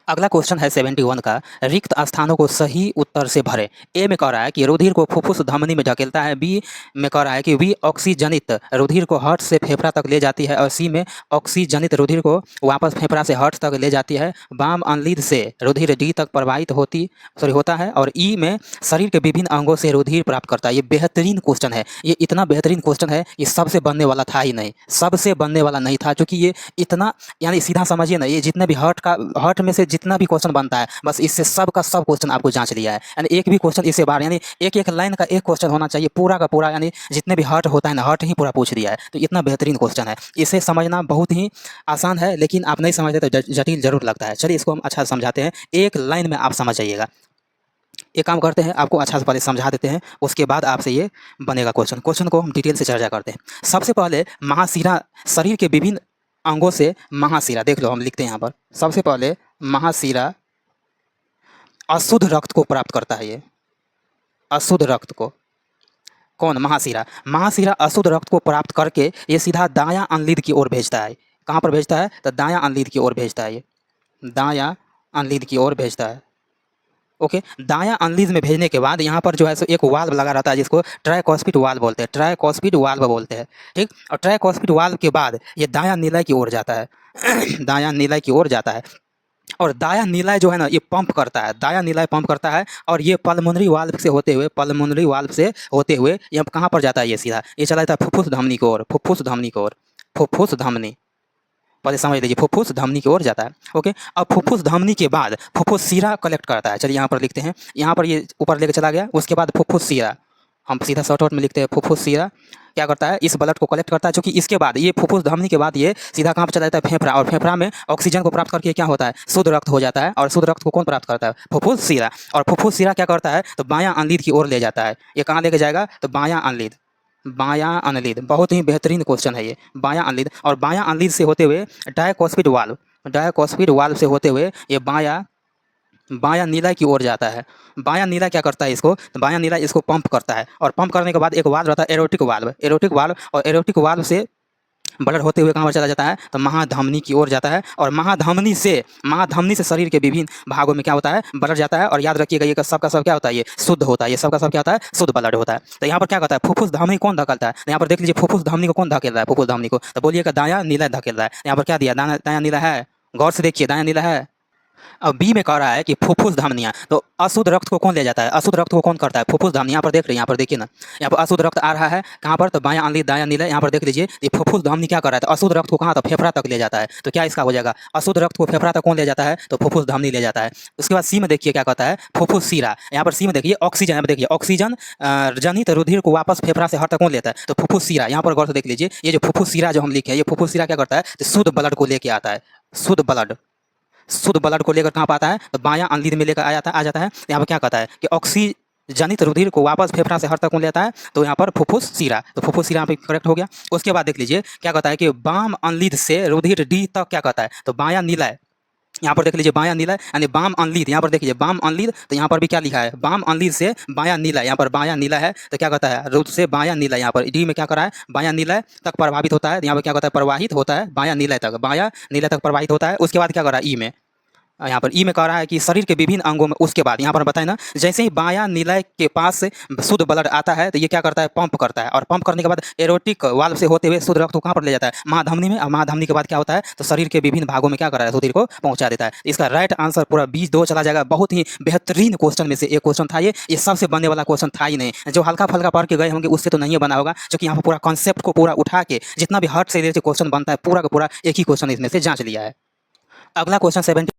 अगला क्वेश्चन है 71 का। रिक्त स्थानों को सही उत्तर से भरें। ए में कह रहा है कि रुधिर को फुफ्फुस धमनी में धकेलता है। बी में कह रहा है कि वी ऑक्सीजनित रुधिर को हार्ट से फेफड़ा तक ले जाती है। और सी में ऑक्सीजनित रुधिर को वापस फेफड़ा से हार्ट तक ले जाती है। वाम अनलिद से रुधिर डी तक प्रवाहित होता है। और ई में शरीर के विभिन्न अंगों से रुधिर प्राप्त करता है। ये बेहतरीन क्वेश्चन है, ये इतना बेहतरीन क्वेश्चन है, ये सबसे बनने वाला था ही नहीं, सबसे बनने वाला नहीं था, क्योंकि ये इतना यानी सीधा समझिए ना, ये जितने भी हार्ट में से जितना भी क्वेश्चन बनता है बस इससे सब का सब क्वेश्चन आपको जांच लिया है। यानी एक भी क्वेश्चन इससे बाहर, यानी एक एक लाइन का एक क्वेश्चन होना चाहिए पूरा का पूरा, यानी जितने भी हार्ट होता है ना हार्ट ही पूरा पूछ दिया है। तो इतना बेहतरीन क्वेश्चन है, इसे समझना बहुत ही आसान है, लेकिन आप नहीं समझते तो जटिल जरूर लगता है। चलिए इसको हम अच्छा से समझाते हैं, एक लाइन में आप समझ जाइएगा। एक काम करते हैं, आपको अच्छा से पहले समझा देते हैं, उसके बाद आपसे ये बनेगा क्वेश्चन को हम डिटेल से चर्चा करते हैं। सबसे पहले महाशिरा, शरीर के विभिन्न अंगों से महाशिरा, देख लो हम लिखते हैं यहाँ पर। सबसे पहले महाशिरा अशुद्ध रक्त को प्राप्त करता है। ये अशुद्ध रक्त को कौन? महाशिरा अशुद्ध रक्त को प्राप्त करके ये सीधा दायां अनलिद की ओर भेजता है। कहाँ पर भेजता है? तो दायां अनलिद की ओर भेजता है। ये दायां अनलिद की ओर भेजता है। ओके, दायां अनलिद में भेजने के बाद यहाँ पर जो है सो एक वाल्व लगा रहता है, जिसको ट्राइकॉस्पिड वाल्व बोलते हैं। ट्राइकॉस्पिड वाल्व बोलते हैं, ठीक। और ट्राइकॉस्पिड वाल्व के बाद ये दायां नीला की ओर जाता है दायां नीला की ओर जाता है। और दायां नीलाय जो है ना, ये पंप करता है, दायां नीलाय पंप करता है। और ये पल्मोनरी वाल्व से होते हुए ये कहाँ पर जाता है? ये सीधा ये चला जाता है फुफ्फुस धमनी की ओर। फुफ्फुस धमनी पहले समझ लीजिए, फुफ्फुस धमनी की ओर जाता है। ओके, अब फुफ्फुस धमनी के बाद फुफ्फुस सीरा कलेक्ट करता है। चलिए यहाँ पर लिखते हैं, यहाँ पर ये ऊपर लेकर चला गया, उसके बाद फुफ्फुस सीरा, हम सीधा शॉर्टकट में लिखते हैं फुफ्फुस सीरा क्या करता है? इस ब्लड को कलेक्ट करता है, क्योंकि इसके बाद ये फुफ्फुस धमनी के बाद ये सीधा कहाँ पर चला जाता है? फेफड़ा। और फेफड़ा में ऑक्सीजन को प्राप्त करके क्या होता है? शुद्ध रक्त हो जाता है। और शुद्ध रक्त को कौन प्राप्त करता है? फुफ्फुस सीरा। और फुफ्फुस सीरा क्या करता है? तो बायां अनलिद की ओर ले जाता है। ये कहाँ लेके जाएगा? तो बायां अनलिद। बहुत ही बेहतरीन क्वेश्चन है ये, बायां अनलिद। और बायां अनलिद से होते हुए डायकोस्पिड वाल्व से होते हुए ये बायां नीला की ओर जाता है। बायां नीला क्या करता है? इसको तो बायां नीला इसको पंप करता है। और पंप करने के बाद एक वाल्व रहता है एरोटिक वाल्व। और एरोटिक वाल्व से ब्लड होते हुए कहाँ पर चला जाता है? तो महाधमनी की ओर जाता है। और महाधमनी से शरीर के विभिन्न भागों में क्या होता है? ब्लड जाता है। और याद रखिएगा, ये सबका सब क्या होता है? ये शुद्ध होता है। ये सबका सब क्या होता है? शुद्ध ब्लड होता है। तो यहाँ पर क्या कहता है? फुफ्फुस धमनी कौन धकेलता है? यहाँ पर देख लीजिए, फुफ्फुस धमनी को कौन धकेल रहा है? फुफ्फुस धमनी को तो बोलिएगा दायां नीला धकेल रहा है। यहाँ पर क्या दिया? दायां नीला है, गौर से देखिए, दायां नीला है। अब बी में कह रहा है कि फुफ्फुस धमनियाँ, तो अशुद्ध रक्त को कौन ले जाता है? अशुद्ध रक्त को कौन करता है? फुफ्फुस धमनी। यहाँ पर देख रहे हैं, यहाँ पर देखिए ना, यहाँ पर अशुद्ध रक्त आ रहा है कहाँ पर? तो बायां अनलिद दायां नीला। यहाँ पर देख लीजिए, ये फुफ्फुस धमनी क्या कर रहा है? तो अशुद्ध रक्त को कहाँ? तो फेफड़ा तक ले जाता है। तो क्या इसका हो जाएगा? अशुद्ध रक्त को फेफड़ा तक कौन ले जाता है? तो फुफ्फुस धमनी ले जाता है। उसके बाद सी में देखिए क्या कहता है? फुफ्फुस सीरा। यहाँ पर सी में देखिए ऑक्सीजन, यहाँ पर देखिए ऑक्सीजन जनित रुधिर को वापस फेफड़ा से हर तक कौन लेता है? तो फुफ्फुस सीरा। यहाँ पर गौर से देख लीजिए, ये जो फुफ्फुस सीरा जो हम लिखे हैं, ये फुफ्फुस सीरा क्या करता है? तो शुद्ध ब्लड को लेके आता है। शुद्ध ब्लड को लेकर कहाँ पाता है? तो बायां अनलिद में लेकर आ जाता है। यहाँ पर क्या कहता है कि ऑक्सीजनित रुधिर को वापस फेफड़ा से हर तक कौन लेता है? तो यहाँ पर फुफ्फुस सीरा। तो फुफ्फुस सीरा यहाँ पे करेक्ट हो गया। उसके बाद देख लीजिए क्या कहता है कि वाम अनलिद से रुधिर डी तक क्या कहता है? तो बायां नीला। यहाँ पर देख लीजिए बायां नीला, यानी वाम अनलिद। यहाँ पर देखिए वाम अनलिद, तो यहाँ पर भी क्या लिखा है? वाम अनलिद से बायां नीला। यहाँ पर बायां नीला है, तो क्या कहता है? रुधिर से बायां नीला। यहाँ पर डी में क्या करा है? बायां नीला तक प्रभावित होता है। यहाँ पर क्या कहता है? प्रवाहित होता है बायां नीला तक प्रवाहित होता है। उसके बाद क्या करा है? ई में, यहाँ पर ई में कह रहा है कि शरीर के विभिन्न अंगों में, उसके बाद यहाँ पर बताए ना, जैसे ही बायां नीलाय के पास से शुद्ध ब्लड आता है तो ये क्या करता है? पंप करता है। और पंप करने के बाद एरोटिक वाल्व से होते हुए शुद्ध रक्त को कहाँ पर ले जाता है? महाधमनी में। और महाधमनी के बाद क्या होता है? तो शरीर के विभिन्न भागों में क्या कर रहा है? रुधिर को पहुँचा देता है। इसका राइट आंसर पूरा 20-2 चला जाएगा। बहुत ही बेहतरीन क्वेश्चन में से एक क्वेश्चन था ये सबसे बनने वाला क्वेश्चन था ही नहीं। जो हल्का फल्का पढ़ के गए होंगे उससे तो नहीं बना होगा, क्योंकि यहाँ पर पूरा कॉन्सेप्ट को पूरा उठा के जितना भी हर्ट से रिलेटेड क्वेश्चन बनता है पूरा का पूरा एक ही क्वेश्चन इसमें से जाँच लिया है। अगला क्वेश्चन 70